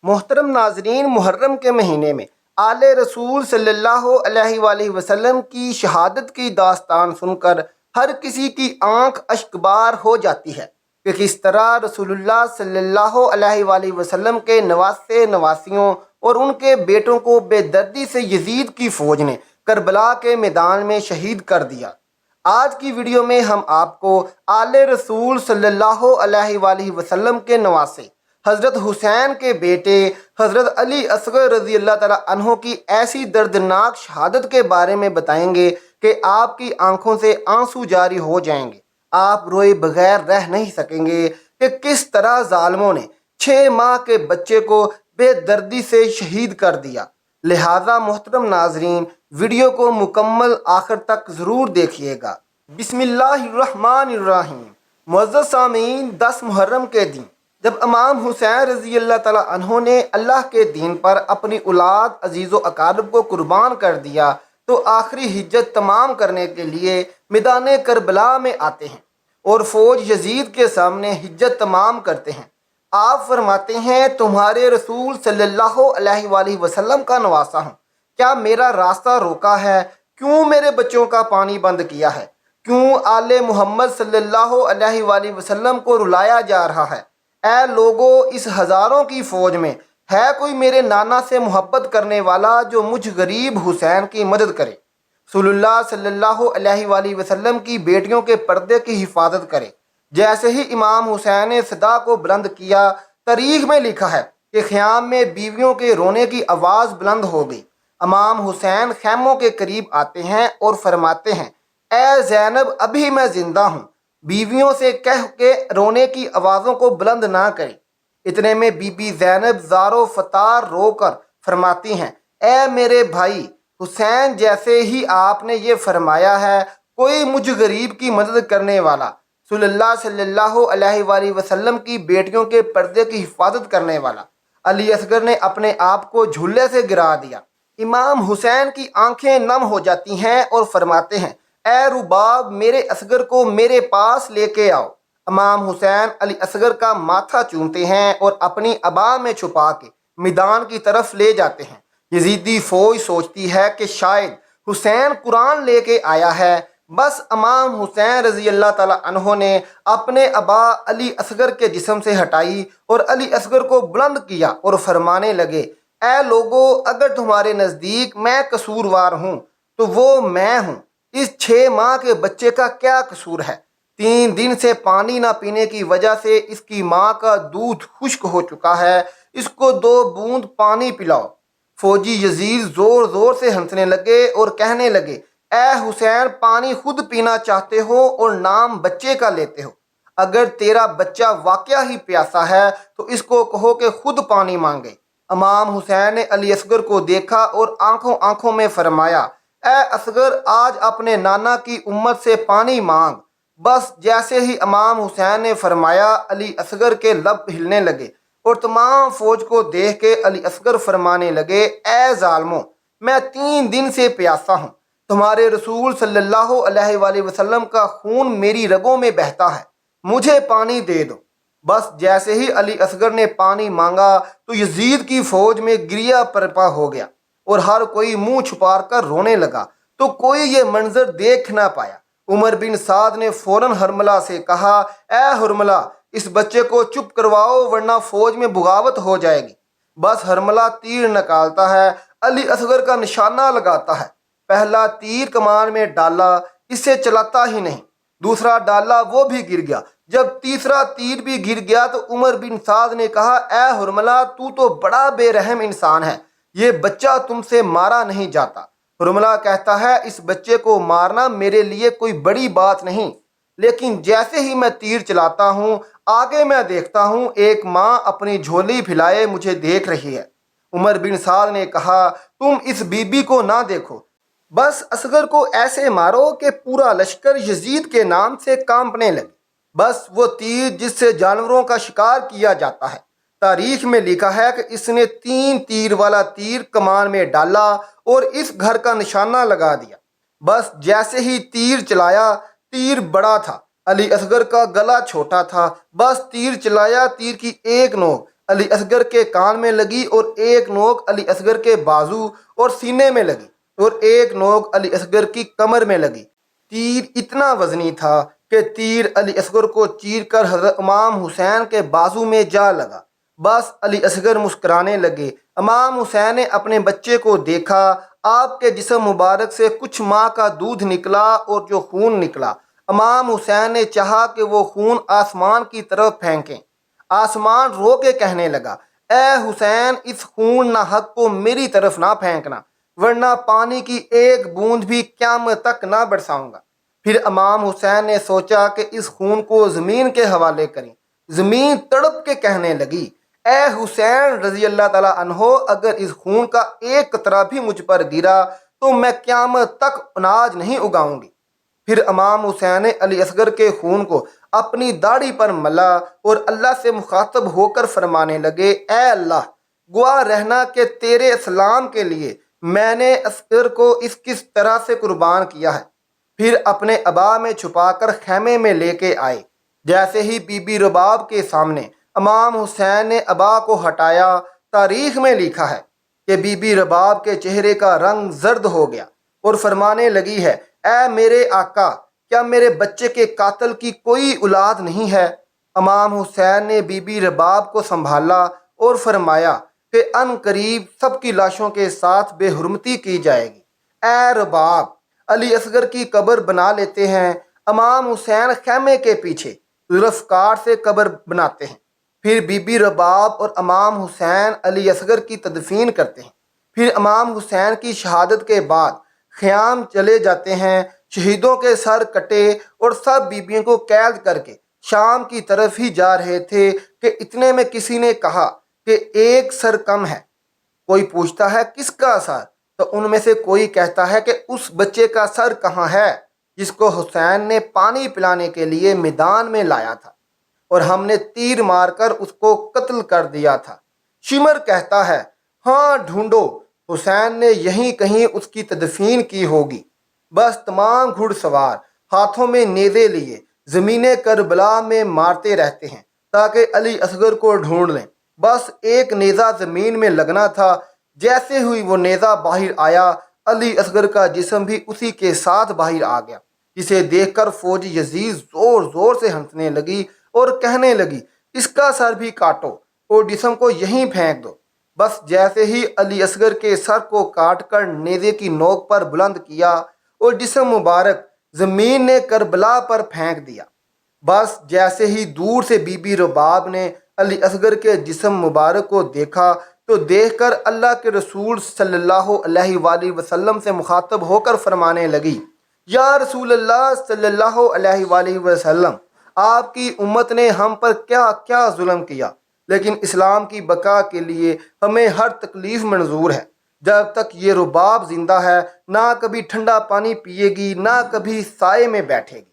محترم ناظرین، محرم کے مہینے میں آل رسول صلی اللہ علیہ وآلہ وسلم کی شہادت کی داستان سن کر ہر کسی کی آنکھ اشکبار ہو جاتی ہے کہ کس طرح رسول اللہ صلی اللہ علیہ وآلہ وسلم کے نواسے نواسیوں اور ان کے بیٹوں کو بے دردی سے یزید کی فوج نے کربلا کے میدان میں شہید کر دیا۔ آج کی ویڈیو میں ہم آپ کو آل رسول صلی اللہ علیہ وآلہ وسلم کے نواسے حضرت حسین کے بیٹے حضرت علی اصغر رضی اللہ تعالیٰ عنہ کی ایسی دردناک شہادت کے بارے میں بتائیں گے کہ آپ کی آنکھوں سے آنسو جاری ہو جائیں گے۔ آپ روئے بغیر رہ نہیں سکیں گے کہ کس طرح ظالموں نے 6 ماہ کے بچے کو بے دردی سے شہید کر دیا۔ لہٰذا محترم ناظرین، ویڈیو کو مکمل آخر تک ضرور دیکھیے گا۔ بسم اللہ الرحمن الرحیم۔ معزز سامعین، 10 محرم کے دن جب امام حسین رضی اللہ تعالیٰ عنہ نے اللہ کے دین پر اپنی اولاد عزیز و اقارب کو قربان کر دیا تو آخری حجت تمام کرنے کے لیے میدان کربلا میں آتے ہیں اور فوج یزید کے سامنے حجت تمام کرتے ہیں۔ آپ فرماتے ہیں، تمہارے رسول صلی اللہ علیہ وآلہ وسلم کا نواسا ہوں، کیا میرا راستہ روکا ہے؟ کیوں میرے بچوں کا پانی بند کیا ہے؟ کیوں آل محمد صلی اللہ علیہ وآلہ وسلم کو رلایا جا رہا ہے؟ اے لوگو، اس ہزاروں کی فوج میں ہے کوئی میرے نانا سے محبت کرنے والا جو مجھ غریب حسین کی مدد کرے، رسول اللہ صلی اللہ علیہ وآلہ وسلم کی بیٹیوں کے پردے کی حفاظت کرے؟ جیسے ہی امام حسین نے صدا کو بلند کیا، تاریخ میں لکھا ہے کہ خیام میں بیویوں کے رونے کی آواز بلند ہو گئی۔ امام حسین خیموں کے قریب آتے ہیں اور فرماتے ہیں، اے زینب، ابھی میں زندہ ہوں، بیویوں سے کہہ کے رونے کی آوازوں کو بلند نہ کریں۔ اتنے میں بی بی زینب زار و فطار رو کر فرماتی ہیں، اے میرے بھائی حسین، جیسے ہی آپ نے یہ فرمایا ہے، کوئی مجھ غریب کی مدد کرنے والا، رسول اللہ صلی اللہ علیہ وآلہ وسلم کی بیٹیوں کے پردے کی حفاظت کرنے والا۔ علی اصغر نے اپنے آپ کو جھولے سے گرا دیا۔ امام حسین کی آنکھیں نم ہو جاتی ہیں اور فرماتے ہیں، اے رباب، میرے اصغر کو میرے پاس لے کے آؤ۔ امام حسین علی اصغر کا ماتھا چومتے ہیں اور اپنی عبا میں چھپا کے میدان کی طرف لے جاتے ہیں۔ یزیدی فوج سوچتی ہے کہ شاید حسین قرآن لے کے آیا ہے۔ بس امام حسین رضی اللہ تعالیٰ عنہ نے اپنے ابا علی اصغر کے جسم سے ہٹائی اور علی اصغر کو بلند کیا اور فرمانے لگے، اے لوگو، اگر تمہارے نزدیک میں قصوروار ہوں تو وہ میں ہوں۔ اس 6 ماہ کے بچے کا کیا قصور ہے؟ 3 دن سے پانی نہ پینے کی وجہ سے اس کی ماں کا دودھ خشک ہو چکا ہے، اس کو 2 بوند پانی پلاؤ۔ فوجی یزید زور زور سے ہنسنے لگے اور کہنے لگے، اے حسین، پانی خود پینا چاہتے ہو اور نام بچے کا لیتے ہو؟ اگر تیرا بچہ واقعہ ہی پیاسا ہے تو اس کو کہو کہ خود پانی مانگے۔ امام حسین نے علی اصغر کو دیکھا اور آنکھوں آنکھوں میں فرمایا، اے اصغر، آج اپنے نانا کی امت سے پانی مانگ۔ بس جیسے ہی امام حسین نے فرمایا، علی اصغر کے لب ہلنے لگے اور تمام فوج کو دیکھ کے علی اصغر فرمانے لگے، اے ظالموں، میں 3 دن سے پیاسا ہوں، تمہارے رسول صلی اللہ علیہ وآلہ وسلم کا خون میری رگوں میں بہتا ہے، مجھے پانی دے دو۔ بس جیسے ہی علی اصغر نے پانی مانگا تو یزید کی فوج میں گریا پرپا ہو گیا اور ہر کوئی منہ چھپا کر رونے لگا تو کوئی یہ منظر دیکھ نہ پایا۔ عمر بن سعد نے فوراً حرملہ سے کہا، اے حرملہ، اس بچے کو چپ کرواؤ ورنہ فوج میں بغاوت ہو جائے گی۔ بس حرملہ تیر نکالتا ہے، علی اصغر کا نشانہ لگاتا ہے، پہلا تیر کمان میں ڈالا، اسے چلاتا ہی نہیں، دوسرا ڈالا، وہ بھی گر گیا۔ جب تیسرا تیر بھی گر گیا تو عمر بن سعد نے کہا، اے حرملہ، تو بڑا بے رحم انسان ہے، یہ بچہ تم سے مارا نہیں جاتا۔ حرملہ کہتا ہے، اس بچے کو مارنا میرے لیے کوئی بڑی بات نہیں، لیکن جیسے ہی میں تیر چلاتا ہوں آگے میں دیکھتا ہوں ایک ماں اپنی جھولی پھیلائے مجھے دیکھ رہی ہے۔ عمر بن سعد نے کہا، تم اس بی بی کو نہ دیکھو، بس اصغر کو ایسے مارو کہ پورا لشکر یزید کے نام سے کانپنے لگے۔ بس وہ تیر جس سے جانوروں کا شکار کیا جاتا ہے، تاریخ میں لکھا ہے کہ اس نے 3 تیر والا تیر کمان میں ڈالا اور اس گھر کا نشانہ لگا دیا۔ بس جیسے ہی تیر چلایا، تیر بڑا تھا، علی اصغر کا گلا چھوٹا تھا، بس تیر چلایا، تیر کی ایک نوک علی اصغر کے کان میں لگی اور ایک نوک علی اصغر کے بازو اور سینے میں لگی اور ایک نوک علی اصغر کی کمر میں لگی۔ تیر اتنا وزنی تھا کہ تیر علی اصغر کو چیر کر حضرت امام حسین کے بازو میں جا لگا۔ بس علی اصغر مسکرانے لگے۔ امام حسین نے اپنے بچے کو دیکھا، آپ کے جسم مبارک سے کچھ ماں کا دودھ نکلا اور جو خون نکلا، امام حسین نے چاہا کہ وہ خون آسمان کی طرف پھینکیں۔ آسمان رو کے کہنے لگا، اے حسین، اس خون ناحق کو میری طرف نہ پھینکنا، ورنہ پانی کی ایک بوند بھی قیامت تک نہ برساؤں گا۔ پھر امام حسین نے سوچا کہ اس خون کو زمین کے حوالے کریں۔ زمین تڑپ کے کہنے لگی، اے حسین رضی اللہ تعالیٰ عنہ، اگر اس خون کا ایک قطرہ بھی مجھ پر گرا تو میں قیامت تک اناج نہیں اگاؤں گی۔ پھر امام حسین نے علی اصغر کے خون کو اپنی داڑھی پر ملا اور اللہ سے مخاطب ہو کر فرمانے لگے، اے اللہ، گواہ رہنا کہ تیرے اسلام کے لیے میں نے اصغر کو اس کس طرح سے قربان کیا ہے۔ پھر اپنے ابا میں چھپا کر خیمے میں لے کے آئے۔ جیسے ہی بی بی رباب کے سامنے امام حسین نے ابا کو ہٹایا، تاریخ میں لکھا ہے کہ بی بی رباب کے چہرے کا رنگ زرد ہو گیا اور فرمانے لگی ہے، اے میرے آقا، کیا میرے بچے کے قاتل کی کوئی اولاد نہیں ہے؟ امام حسین نے بی بی رباب کو سنبھالا اور فرمایا کہ ان قریب سب کی لاشوں کے ساتھ بے حرمتی کی جائے گی۔ اے رباب، علی اصغر کی قبر بنا لیتے ہیں۔ امام حسین خیمے کے پیچھے ذوالفقار سے قبر بناتے ہیں۔ پھر بی بی رباب اور امام حسین علی اصغر کی تدفین کرتے ہیں۔ پھر امام حسین کی شہادت کے بعد خیام چلے جاتے ہیں۔ شہیدوں کے سر کٹے اور سب بیبیوں کو قید کر کے شام کی طرف ہی جا رہے تھے کہ اتنے میں کسی نے کہا کہ ایک سر کم ہے۔ کوئی پوچھتا ہے کس کا سر؟ تو ان میں سے کوئی کہتا ہے کہ اس بچے کا سر کہاں ہے جس کو حسین نے پانی پلانے کے لیے میدان میں لایا تھا اور ہم نے تیر مار کر اس کو قتل کر دیا تھا۔ شمر کہتا ہے، ہاں ڈھونڈو، حسین نے یہیں کہیں اس کی تدفین کی ہوگی۔ بس تمام گھڑ سوار ہاتھوں میں نیزے لیے زمین کربلا میں مارتے رہتے ہیں تاکہ علی اصغر کو ڈھونڈ لیں۔ بس ایک نیزہ زمین میں لگنا تھا، جیسے ہوئی وہ نیزہ باہر آیا، علی اصغر کا جسم بھی اسی کے ساتھ باہر آ گیا، جسے دیکھ کر فوج یزید زور زور سے ہنسنے لگی اور کہنے لگی، اس کا سر بھی کاٹو اور جسم کو یہیں پھینک دو۔ بس جیسے ہی علی اصغر کے سر کو کاٹ کر نیزے کی نوک پر بلند کیا اور جسم مبارک زمین نے کربلا پر پھینک دیا، بس جیسے ہی دور سے بی بی رباب نے علی اصغر کے جسم مبارک کو دیکھا تو دیکھ کر اللہ کے رسول صلی اللہ علیہ وآلہ وسلم سے مخاطب ہو کر فرمانے لگی، یا رسول اللہ صلی اللہ علیہ وآلہ وسلم، آپ کی امت نے ہم پر کیا کیا ظلم کیا، لیکن اسلام کی بقا کے لیے ہمیں ہر تکلیف منظور ہے۔ جب تک یہ رباب زندہ ہے، نہ کبھی ٹھنڈا پانی پیے گی، نہ کبھی سائے میں بیٹھے گی۔